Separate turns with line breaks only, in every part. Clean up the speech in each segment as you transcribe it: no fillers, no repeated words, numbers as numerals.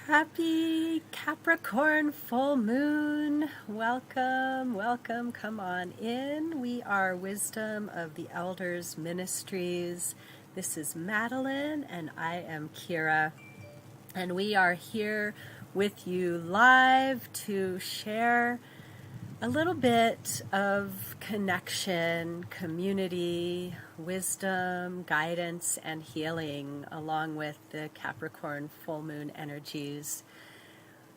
Happy Capricorn full moon. Welcome, welcome. Come on in. We are Wisdom of the Elders MInistries. This is Madeleine and I am Keira. And we are here with you live to share a little bit of connection, community, wisdom, guidance, and healing along with the Capricorn full moon energies.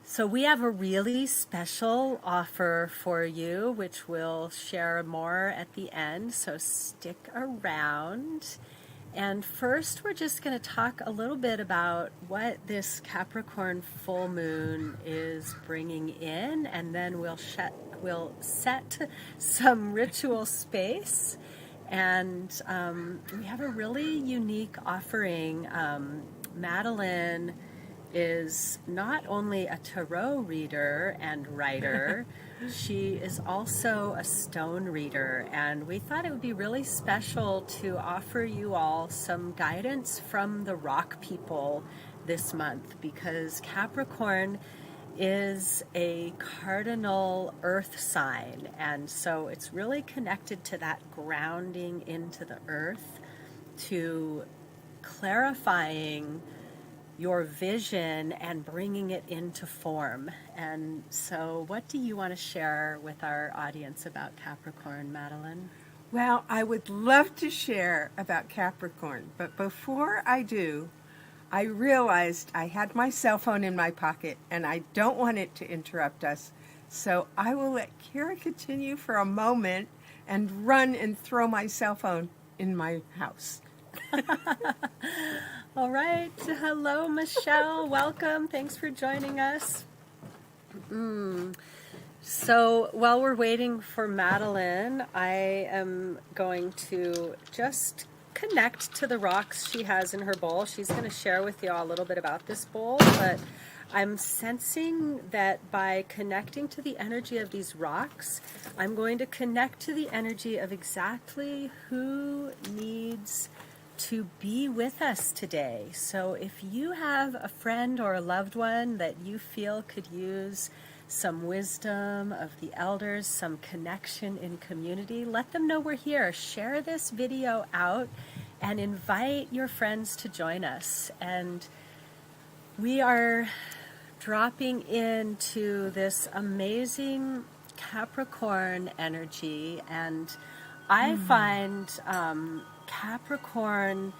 So we have a really special offer for you, which we'll share more at the end, so stick around. And first, we're just going to talk a little bit about what this Capricorn full moon is bringing in, and then we'll set some ritual space. And we have a really unique offering. Madeleine is not only a tarot reader and writer, she is also a stone reader, and we thought it would be really special to offer you all some guidance from the rock people this month, because Capricorn is a Cardinal Earth sign, and so it's really connected to that grounding into the earth, to clarifying your vision and bringing it into form. And so what do you want to share with our audience about Capricorn, Madeleine?
Well, I would love to share about Capricorn, but before I do, I realized I had my cell phone in my pocket and I don't want it to interrupt us. So I will let Keira continue for a moment and run and throw my cell phone in my house.
All right. Hello, Michelle. Welcome. Thanks for joining us. So while we're waiting for Madeleine, I am going to just connect to the rocks she has in her bowl. She's going to share with you all a little bit about this bowl, but I'm sensing that by connecting to the energy of these rocks, I'm going to connect to the energy of exactly who needs to be with us today. So if you have a friend or a loved one that you feel could use some wisdom of the elders, some connection in community, let them know we're here. Share this video out and invite your friends to join us. And we are dropping into this amazing Capricorn energy, and I find Capricorn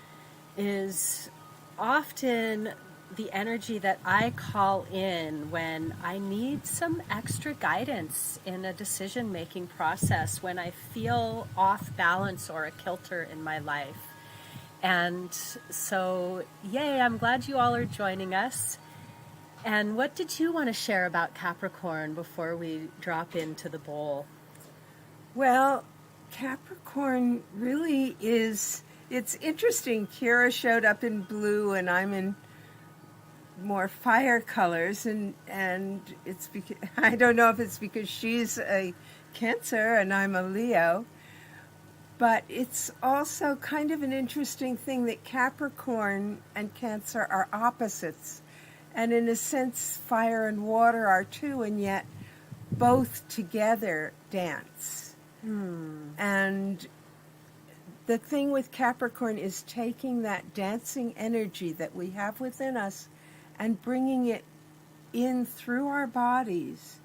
is often the energy that I call in when I need some extra guidance in a decision-making process, when I feel off balance or a kilter in my life. And so, yay, I'm glad you all are joining us. And what did you want to share about Capricorn before we drop into the bowl?
Well, Capricorn really is, it's interesting. Keira showed up in blue and I'm in more fire colors, and it's because, I don't know if it's because she's a Cancer and I'm a Leo, but it's also kind of an interesting thing that Capricorn and Cancer are opposites, and in a sense fire and water are too, and yet both together dance. And the thing with Capricorn is taking that dancing energy that we have within us and bringing it in through our bodies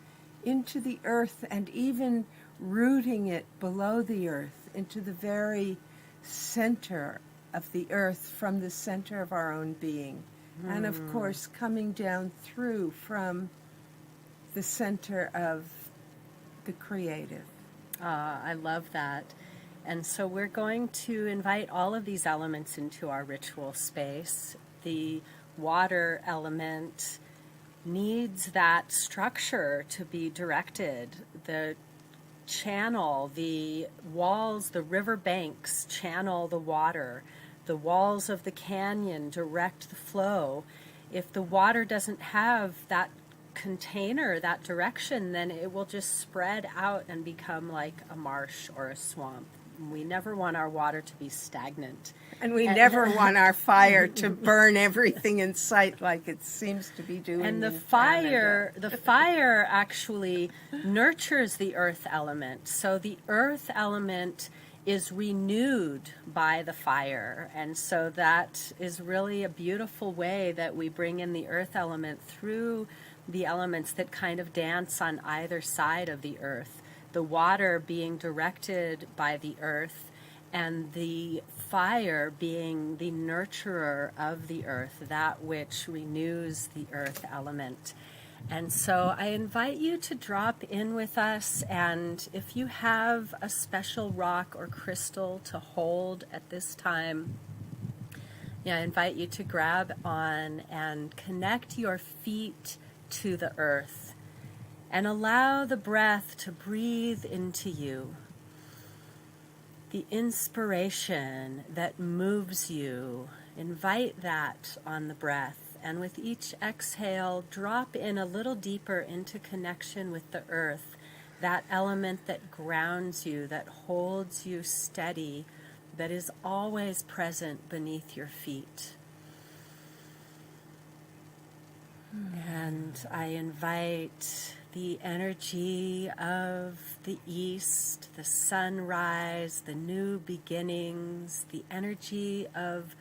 into the earth, and even rooting it below the earth into the very center of the earth, from the center of our own being. And of course coming down through from the center of the creative.
I love that. And so we're going to invite all of these elements into our ritual space. The water element needs that structure to be directed. The channel, the walls, the river banks channel the water. The walls of the canyon direct the flow. If the water doesn't have that container, that direction, then it will just spread out and become like a marsh or a swamp. We never want our water to be stagnant.
And we never want our fire to burn everything in sight like it seems to be doing.
And the
in
fire,
Canada.
the fire actually nurtures the earth element. So the earth element is renewed by the fire. And so that is really a beautiful way that we bring in the earth element through the elements that kind of dance on either side of the earth. The water being directed by the earth, and the fire being the nurturer of the earth, that which renews the earth element. And so I invite you to drop in with us, and if you have a special rock or crystal to hold at this time, I invite you to grab on and connect your feet to the earth and allow the breath to breathe into you. The inspiration that moves you, invite that on the breath. And with each exhale, drop in a little deeper into connection with the earth, that element that grounds you, that holds you steady, that is always present beneath your feet. And I invite the energy of the east, the sunrise, the new beginnings, the energy of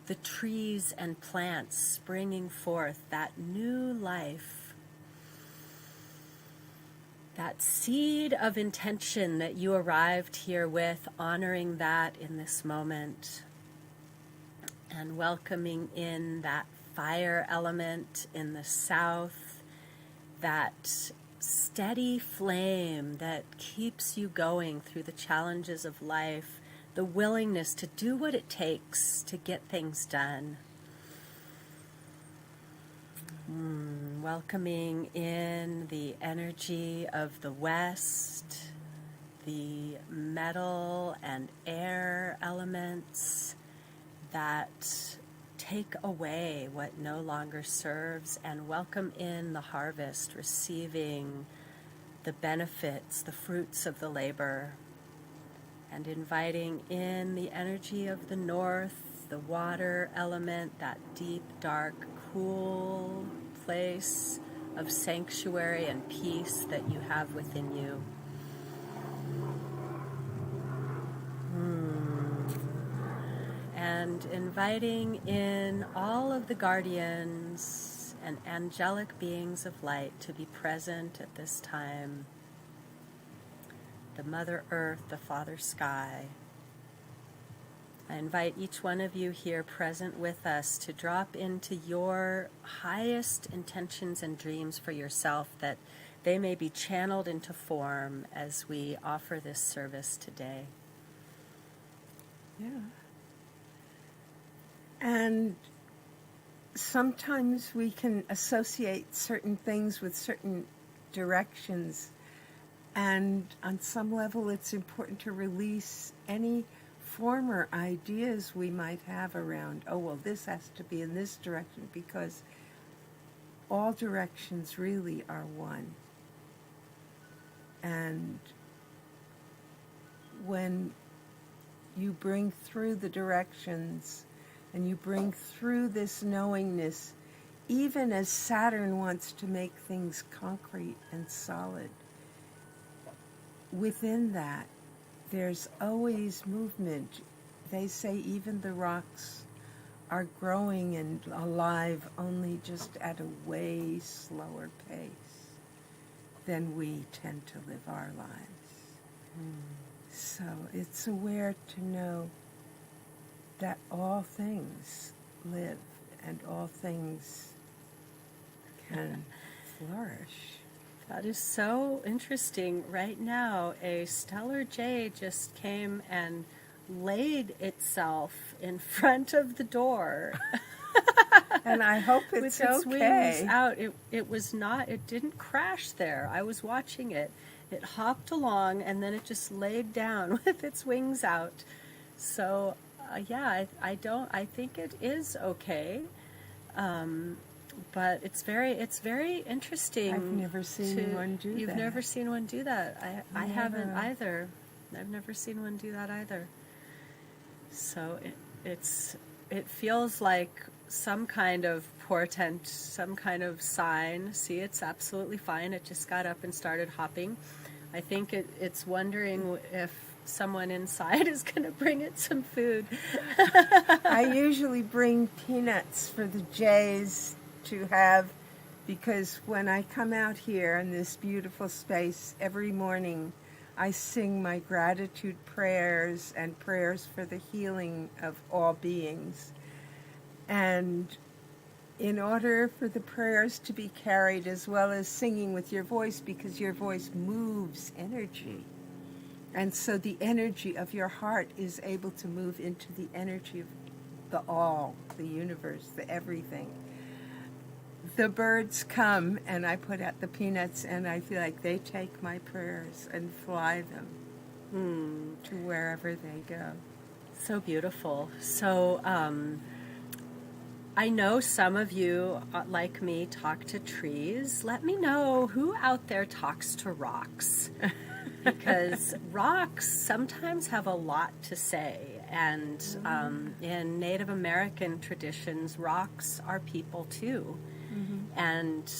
the trees and plants springing forth, that new life, that seed of intention that you arrived here with, honoring that in this moment and welcoming in that fire element in the south, that steady flame that keeps you going through the challenges of life, the willingness to do what it takes to get things done. Welcoming in the energy of the west, the metal and air elements that take away what no longer serves, and welcome in the harvest, receiving the benefits, the fruits of the labor, and inviting in the energy of the north, the water element, that deep, dark, cool place of sanctuary and peace that you have within you. And inviting in all of the guardians and angelic beings of light to be present at this time. The Mother Earth, the Father Sky. I invite each one of you here present with us to drop into your highest intentions and dreams for yourself, that they may be channeled into form as we offer this service today.
Yeah. And sometimes we can associate certain things with certain directions. And on some level, it's important to release any former ideas we might have around, oh, well, this has to be in this direction, because all directions really are one. And when you bring through the directions and you bring through this knowingness, even as Saturn wants to make things concrete and solid, within that, there's always movement. They say even the rocks are growing and alive, only just at a way slower pace than we tend to live our lives. So it's aware to know that all things live and all things can flourish.
That is so interesting. Right now, a stellar jade just came and laid itself in front of the door.
And I hope it's
with its
okay.
wings out. It was not, it didn't crash there. I was watching it. It hopped along and then it just laid down with its wings out. So, I think it is okay. But it's very interesting.
I've never seen one do that.
You've never seen one do that. I haven't either. I've never seen one do that either. So it feels like some kind of portent, some kind of sign. See, it's absolutely fine. It just got up and started hopping. I think it's wondering if someone inside is going to bring it some food.
I usually bring peanuts for the jays to have, because when I come out here in this beautiful space every morning, I sing my gratitude prayers and prayers for the healing of all beings. And in order for the prayers to be carried, as well as singing with your voice, because your voice moves energy. And so the energy of your heart is able to move into the energy of the all, the universe, the everything. The birds come and I put out the peanuts, and I feel like they take my prayers and fly them to wherever they go.
So beautiful. So I know some of you, like me, talk to trees. Let me know who out there talks to rocks. Because rocks sometimes have a lot to say. And in Native American traditions, rocks are people too. And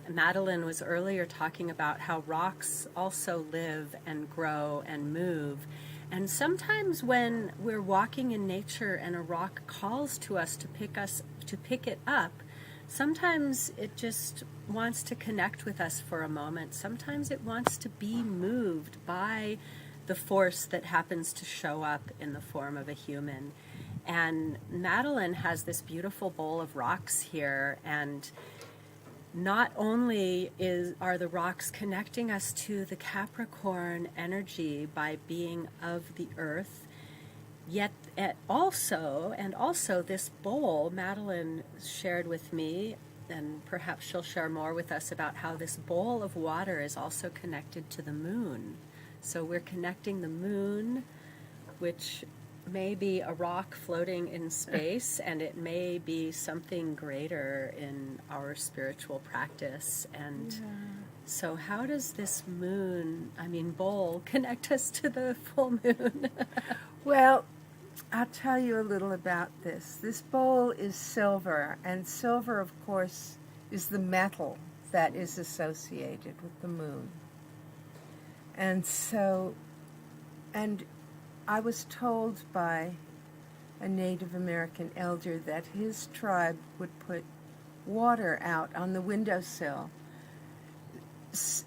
Madeleine was earlier talking about how rocks also live and grow and move. And sometimes when we're walking in nature and a rock calls to us to pick it up, sometimes it just wants to connect with us for a moment. Sometimes it wants to be moved by the force that happens to show up in the form of a human. And Madeleine has this beautiful bowl of rocks here, and not only are the rocks connecting us to the Capricorn energy by being of the earth, yet also this bowl, Madeleine shared with me, and perhaps she'll share more with us about how this bowl of water is also connected to the moon. So we're connecting the moon, which may be a rock floating in space, and it may be something greater in our spiritual practice. And so how does this bowl connect us to the full moon?
Well, I'll tell you a little about this. This bowl is silver, and silver, of course, is the metal that is associated with the moon. And I was told by a Native American elder that his tribe would put water out on the windowsill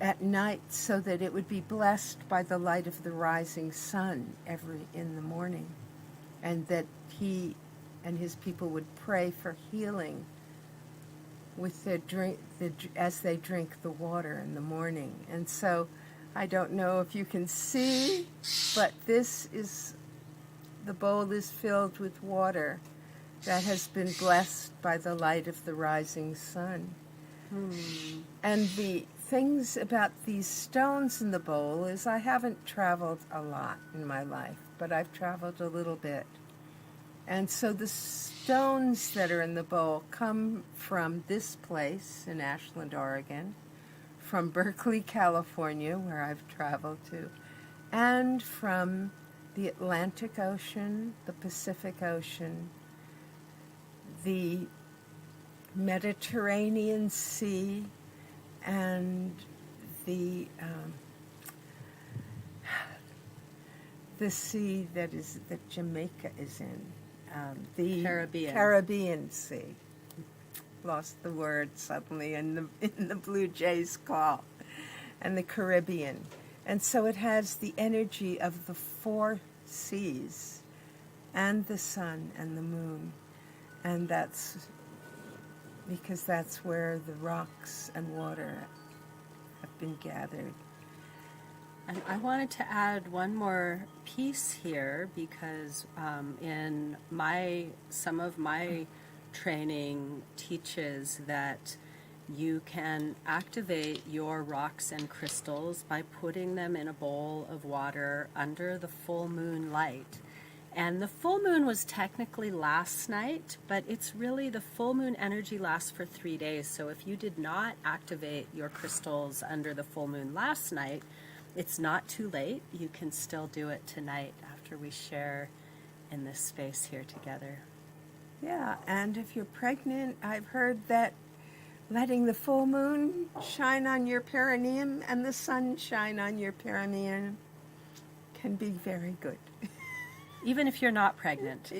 at night so that it would be blessed by the light of the rising sun in the morning, and that he and his people would pray for healing with as they drink the water in the morning. And so I don't know if you can see, but the bowl is filled with water that has been blessed by the light of the rising sun. And the things about these stones in the bowl is I haven't traveled a lot in my life, but I've traveled a little bit. And so the stones that are in the bowl come from this place in Ashland, Oregon, from Berkeley, California, where I've traveled to, and from the Atlantic Ocean, the Pacific Ocean, the Mediterranean Sea, and the sea that Jamaica is in, the Caribbean Sea. Lost the word suddenly in the Blue Jays call, and the Caribbean. And so it has the energy of the four seas and the sun and the moon. And that's because that's where the rocks and water have been gathered.
And I wanted to add one more piece here, because in some of my training teaches that you can activate your rocks and crystals by putting them in a bowl of water under the full moon light. And the full moon was technically last night, but it's really, the full moon energy lasts for 3 days. So if you did not activate your crystals under the full moon last night, it's not too late. You can still do it tonight after we share in this space here together.
Yeah, and if you're pregnant, I've heard that letting the full moon shine on your perineum and the sun shine on your perineum can be very good.
Even if you're not pregnant.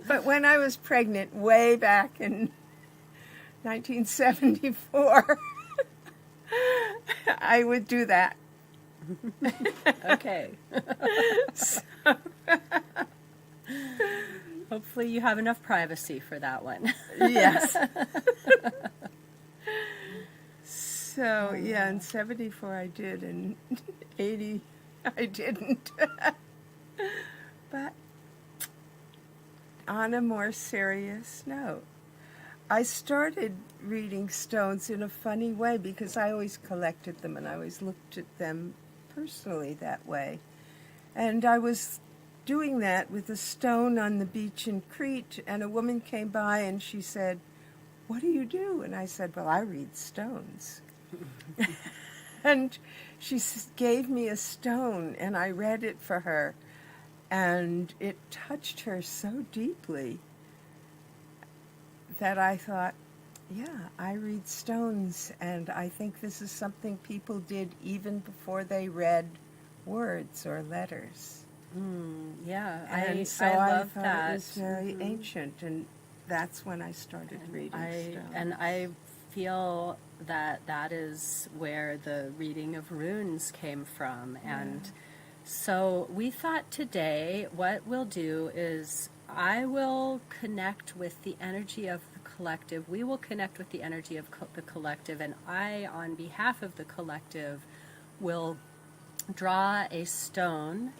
But when I was pregnant way back in 1974, I would do that.
Okay. Hopefully you have enough privacy for that one.
Yes. So, yeah, in 74 I did, and 80 I didn't. But on a more serious note, I started reading stones in a funny way because I always collected them and I always looked at them personally that way. And I was doing that with a stone on the beach in Crete, and a woman came by and she said, "What do you do?" And I said, "Well, I read stones." And she gave me a stone, and I read it for her, and it touched her so deeply that I thought, yeah, I read stones, and I think this is something people did even before they read words or letters.
Yeah,
And so
I
I
love
thought
that.
it was very ancient, and that's when I started reading stones.
And I feel that that is where the reading of runes came from. And so we thought today what we'll do is I will connect with the energy of the collective. We will connect with the energy of the collective, and I, on behalf of the collective, will draw a stone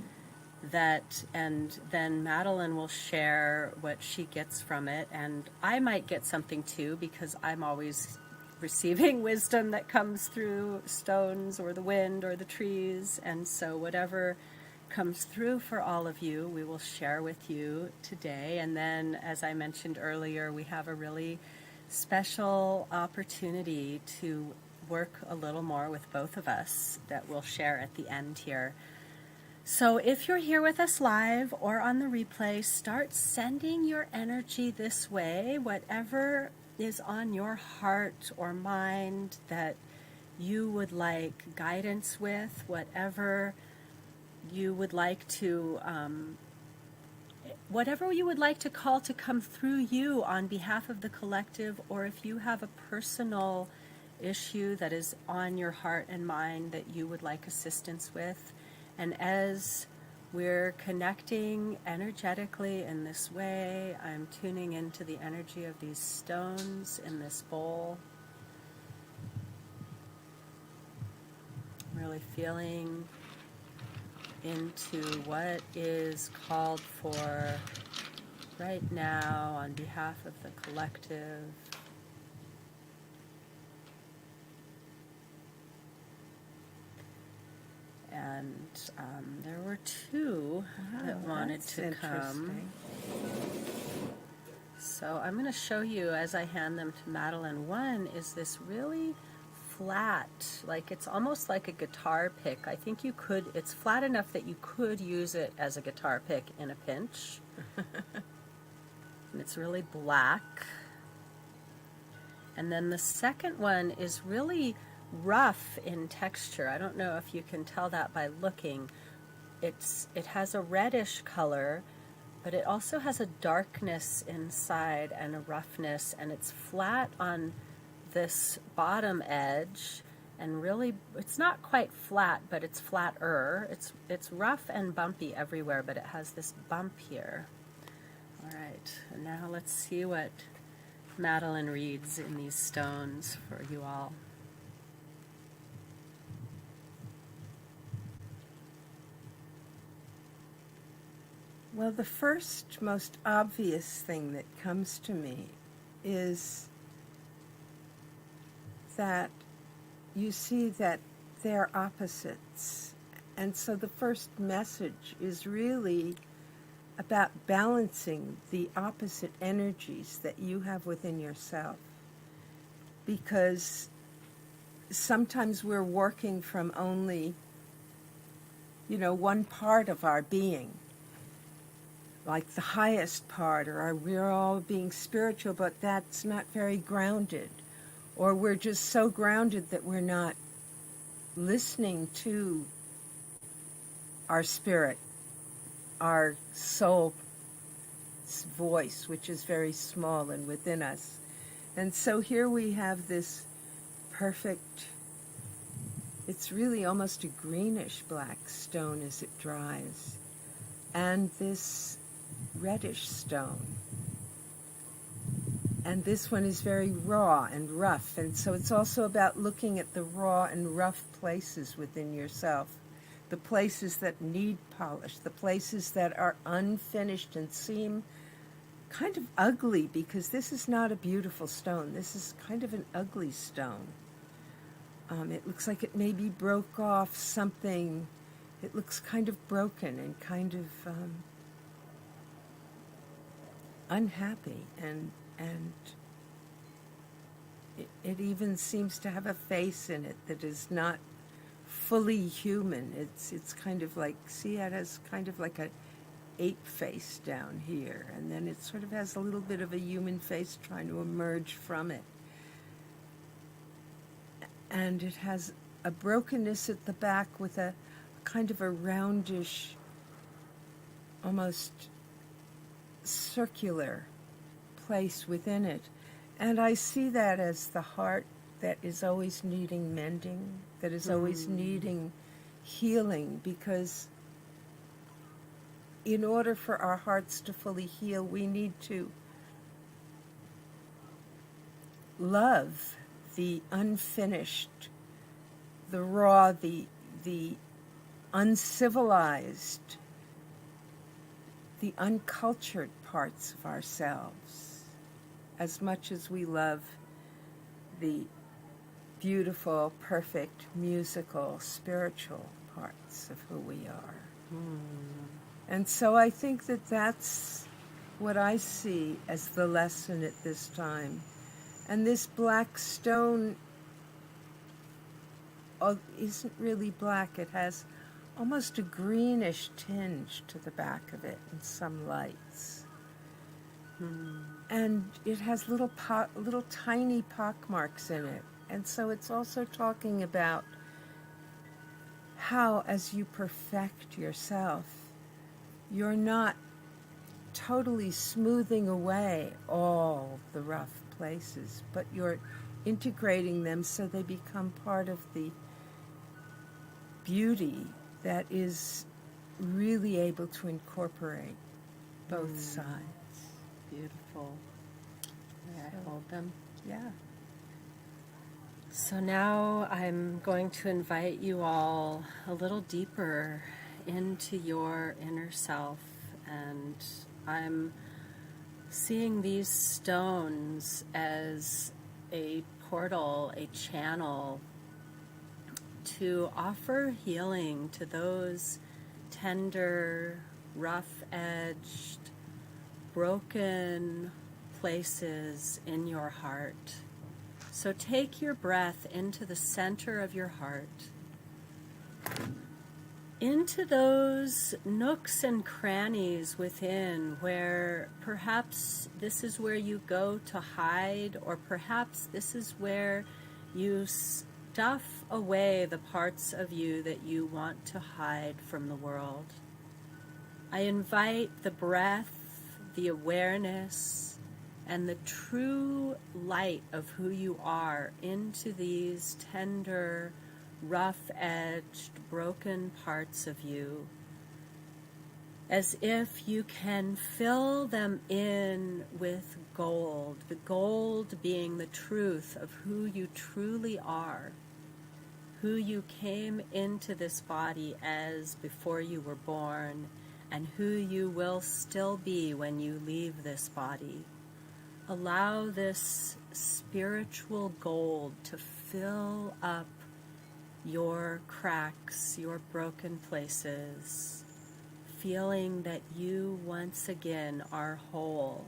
and then Madeleine will share what she gets from it, and I might get something too, because I'm always receiving wisdom that comes through stones or the wind or the trees, and so whatever comes through for all of you, we will share with you today. And then, as I mentioned earlier, we have a really special opportunity to work a little more with both of us that we'll share at the end here. So if you're here with us live or on the replay, start sending your energy this way, whatever is on your heart or mind that you would like guidance with, whatever you would like to call to come through you on behalf of the collective, or if you have a personal issue that is on your heart and mind that you would like assistance with. And as we're connecting energetically in this way, I'm tuning into the energy of these stones in this bowl. Really feeling into what is called for right now on behalf of the collective. And there were two that wanted to come. So I'm going to show you as I hand them to Madeleine. One is this really flat, like it's almost like a guitar pick. I think it's flat enough that you could use it as a guitar pick in a pinch. And it's really black. And then the second one is really rough in texture. I don't know if you can tell that by looking. It has a reddish color, but it also has a darkness inside and a roughness, and it's flat on this bottom edge, and really it's not quite flat, but it's flatter. It's rough and bumpy everywhere, but it has this bump here. All right, and now let's see what Madeleine reads in these stones for you all.
Well, the first, most obvious thing that comes to me is that you see that they're opposites. And so the first message is really about balancing the opposite energies that you have within yourself. Because sometimes we're working from only, one part of our being, like the highest part, or we're all being spiritual, but that's not very grounded. Or we're just so grounded that we're not listening to our spirit, our soul's voice, which is very small and within us. And so here we have this perfect, it's really almost a greenish black stone as it dries, and this reddish stone. And this one is very raw and rough, and so it's also about looking at the raw and rough places within yourself, the places that need polish, the places that are unfinished and seem kind of ugly, because this is not a beautiful stone. This is kind of an ugly stone. It looks like it maybe broke off something. It looks kind of broken and kind of unhappy, and it even seems to have a face in it that is not fully human. It's kind of like, see, it has kind of like a ape face down here, and then it sort of has a little bit of a human face trying to emerge from it. And it has a brokenness at the back with a kind of a roundish, almost circular place within it. And I see that as the heart that is always needing mending, that is always needing healing, because in order for our hearts to fully heal, we need to love the unfinished, the raw, the uncivilized, the uncultured parts of ourselves, as much as we love the beautiful, perfect, musical, spiritual parts of who we are. And so I think that that's what I see as the lesson at this time. And this black stone isn't really black. It has almost a greenish tinge to the back of it in some lights. And it has little tiny pockmarks in it. And so it's also talking about how, as you perfect yourself, you're not totally smoothing away all the rough places, but you're integrating them so they become part of the beauty that is really able to incorporate both sides.
Beautiful. May I hold them?
Yeah.
So now I'm going to invite you all a little deeper into your inner self, and I'm seeing these stones as a portal, a channel to offer healing to those tender, rough-edged, broken places in your heart. So take your breath into the center of your heart, into those nooks and crannies within where perhaps this is where you go to hide, or perhaps this is where you stuff away the parts of you that you want to hide from the world. I invite the breath, the awareness, and the true light of who you are into these tender, rough-edged, broken parts of you, as if you can fill them in with gold, the gold being the truth of who you truly are, who you came into this body as before you were born, and who you will still be when you leave this body. Allow this spiritual gold to fill up your cracks, your broken places, feeling that you once again are whole.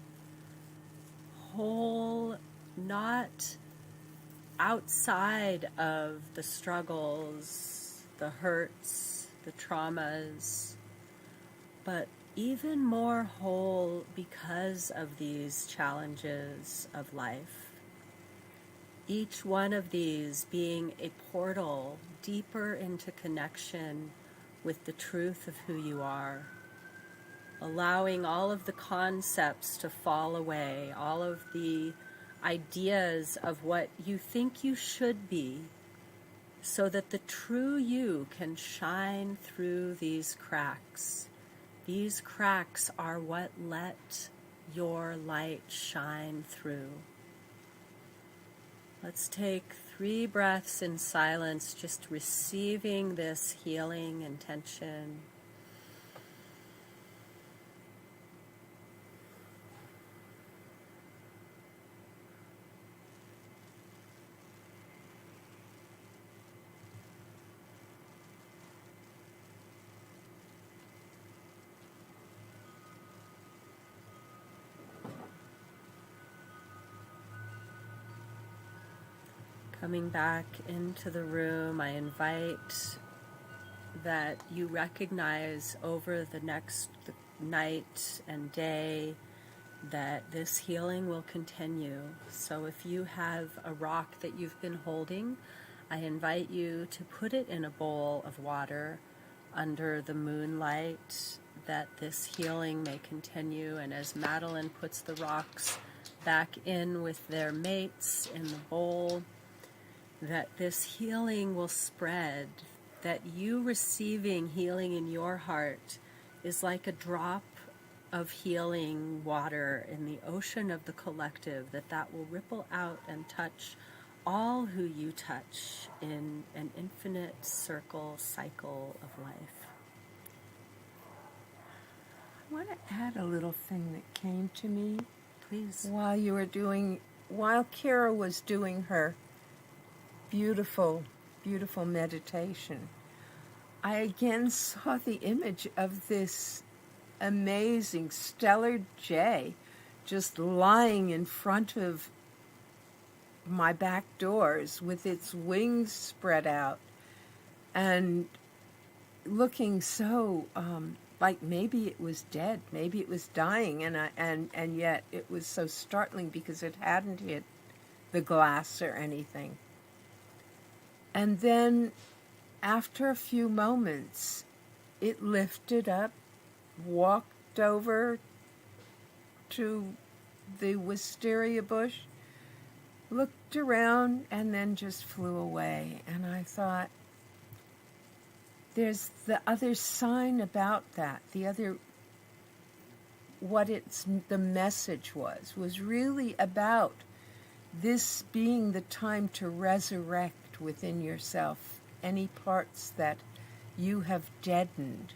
Whole, not outside of the struggles, the hurts, the traumas, but even more whole because of these challenges of life. Each one of these being a portal deeper into connection with the truth of who you are, allowing all of the concepts to fall away, all of the ideas of what you think you should be, so that the true you can shine through these cracks. These cracks are what let your light shine through. Let's take 3 breaths in silence, just receiving this healing intention. Coming back into the room, I invite that you recognize over the next night and day that this healing will continue. So if you have a rock that you've been holding, I invite you to put it in a bowl of water under the moonlight, that this healing may continue. And as Madeleine puts the rocks back in with their mates in the bowl, that this healing will spread, that you receiving healing in your heart is like a drop of healing water in the ocean of the collective, that will ripple out and touch all who you touch in an infinite cycle of life.
I want to add a little thing that came to me.
Please.
While Keira was doing her beautiful, beautiful meditation, I again saw the image of this amazing stellar jay just lying in front of my back doors with its wings spread out and looking so like maybe it was dead, maybe it was dying, and yet it was so startling because it hadn't hit the glass or anything. And then after a few moments, it lifted up, walked over to the wisteria bush, looked around, and then just flew away. And I thought, there's the other sign about that. The message was really about this being the time to resurrect within yourself any parts that you have deadened,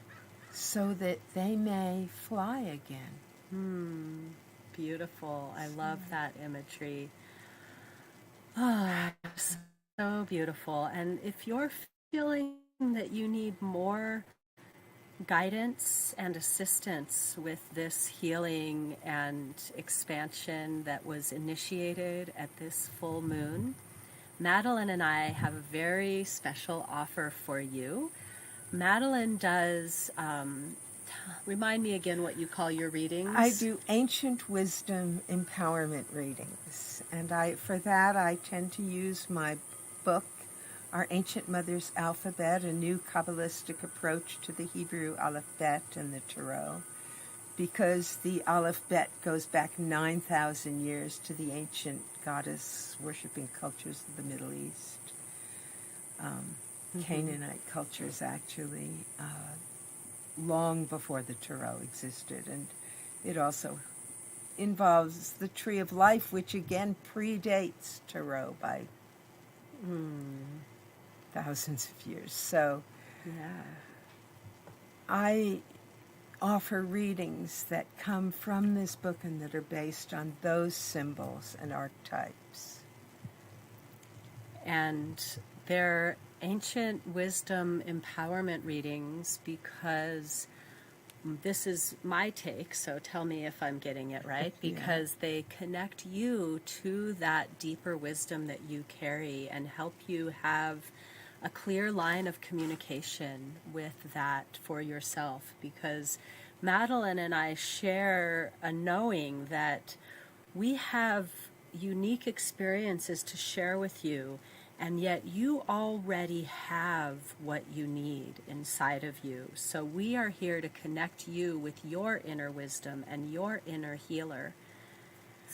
so that they may fly again.
Beautiful. I love that imagery. Ah, so beautiful. And if you're feeling that you need more guidance and assistance with this healing and expansion that was initiated at this full moon, Madeleine and I have a very special offer for you. Madeleine does, remind me again what you call your readings.
I do ancient wisdom empowerment readings, and for that I tend to use my book, Our Ancient Mother's Alphabet, a new Kabbalistic approach to the Hebrew alphabet and the Tarot, because the alphabet goes back 9,000 years to the ancient goddess-worshipping cultures of the Middle East, Canaanite cultures actually, long before the Tarot existed. And it also involves the Tree of Life, which again predates Tarot by thousands of years. So I offer readings that come from this book and that are based on those symbols and archetypes.
And they're ancient wisdom empowerment readings because this is my take, so tell me if I'm getting it right, because they connect you to that deeper wisdom that you carry and help you have a clear line of communication with that for yourself. Because Madeleine and I share a knowing that we have unique experiences to share with you, and yet you already have what you need inside of you. So we are here to connect you with your inner wisdom and your inner healer.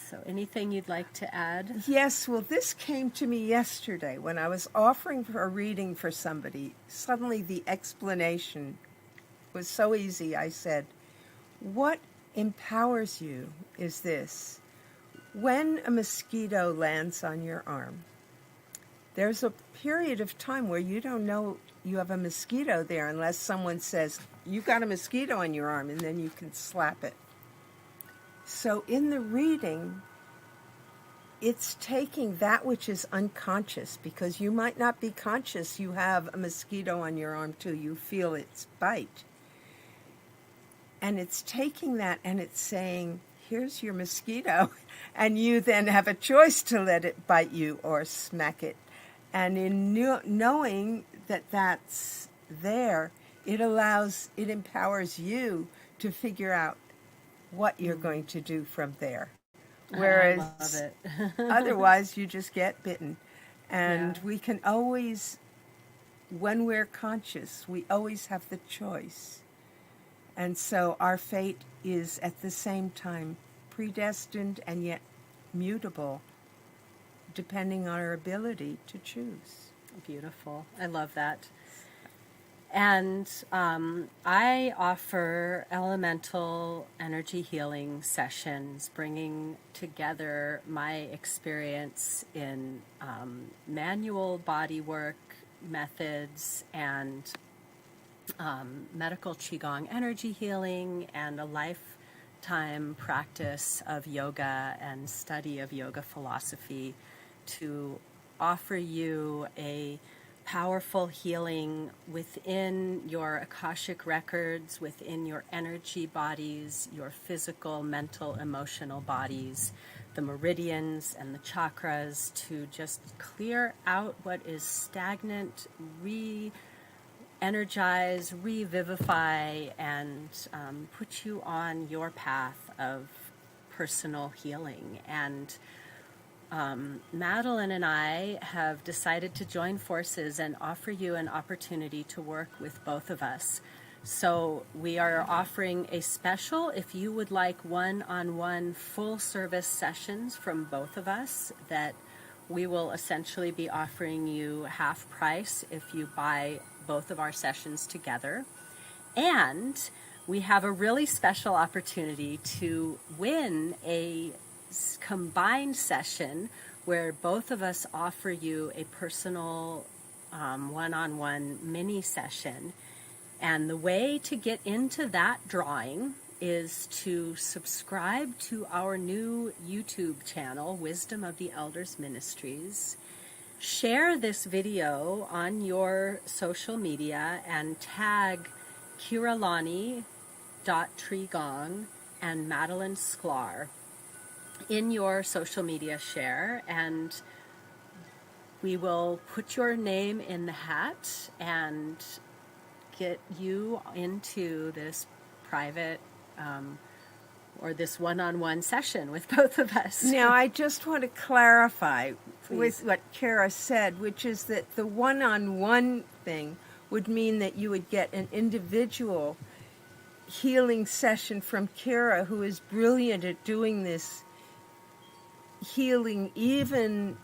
So anything you'd like to add?
Yes, well, this came to me yesterday when I was offering for a reading for somebody. Suddenly the explanation was so easy. I said, what empowers you is this. When a mosquito lands on your arm, there's a period of time where you don't know you have a mosquito there unless someone says, you got a mosquito on your arm, and then you can slap it. So in the reading, it's taking that which is unconscious, because you might not be conscious you have a mosquito on your arm till you feel its bite. And it's taking that and it's saying, here's your mosquito, and you then have a choice to let it bite you or smack it. And in knowing that that's there, it empowers you to figure out what you're going to do from there. Whereas
I love it.
otherwise, you just get bitten. And we can always, when we're conscious, we always have the choice. And so our fate is at the same time predestined and yet mutable, depending on our ability to choose.
Beautiful. I love that. And I offer elemental energy healing sessions, bringing together my experience in manual body work methods and medical Qigong energy healing, and a lifetime practice of yoga and study of yoga philosophy to offer you a powerful healing within your Akashic records, within your energy bodies, your physical, mental, emotional bodies, the meridians and the chakras, to just clear out what is stagnant, re-energize, revivify, and put you on your path of personal healing. And Madeleine and I have decided to join forces and offer you an opportunity to work with both of us. So we are offering a special, if you would like one-on-one full service sessions from both of us, that we will essentially be offering you half price if you buy both of our sessions together. And we have a really special opportunity to win a combined session where both of us offer you a personal one-on-one mini session. And the way to get into that drawing is to subscribe to our new YouTube channel, Wisdom of the Elders MInistries. Share this video on your social media and tag Keira Lani .Trigong and Madeleine Sklar in your social media share, and we will put your name in the hat and get you into this private or this one-on-one session with both of us.
Now, I just want to clarify with what Keira said, which is that the one-on-one thing would mean that you would get an individual healing session from Keira, who is brilliant at doing this healing even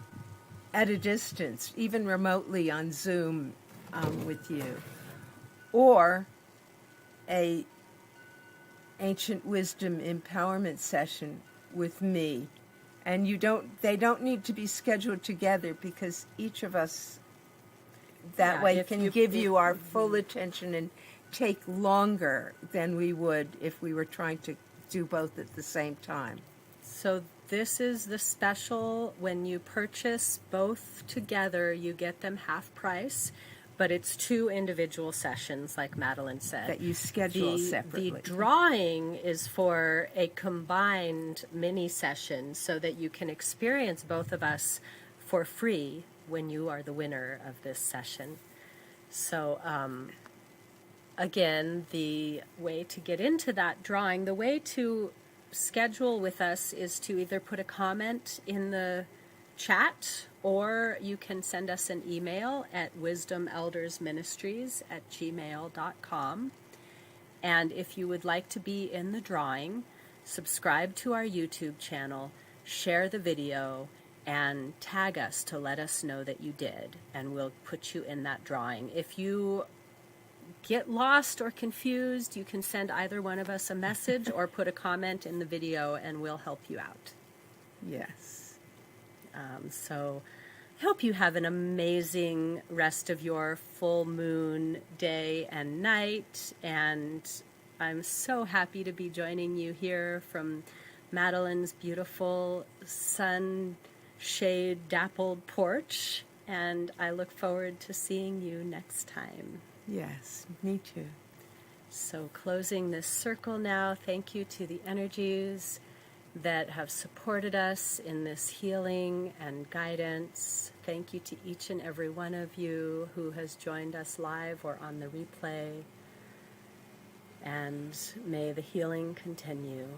at a distance, even remotely on Zoom with you, or a ancient wisdom empowerment session with me. And they don't need to be scheduled together, because each of us that way can give you our full attention and take longer than we would if we were trying to do both at the same time.
So this is the special. When you purchase both together, you get them half price. but it's 2 individual sessions, like Madeleine said.
That you schedule separately.
The drawing is for a combined mini session so that you can experience both of us for free when you are the winner of this session. So, again, the way to get into that drawing, the way to schedule with us is to either put a comment in the chat, or you can send us an email at wisdomeldersministries@gmail.com. And if you would like to be in the drawing, subscribe to our YouTube channel, share the video, and tag us to let us know that you did, and we'll put you in that drawing. If you get lost or confused, you can send either one of us a message or put a comment in the video, and we'll help you out.
Yes.
So I hope you have an amazing rest of your full moon day and night, and I'm so happy to be joining you here from Madeleine's beautiful sun-shade dappled porch, and I look forward to seeing you next time.
Yes, me too.
So closing this circle now, thank you to the energies that have supported us in this healing and guidance. Thank you to each and every one of you who has joined us live or on the replay. And may the healing continue.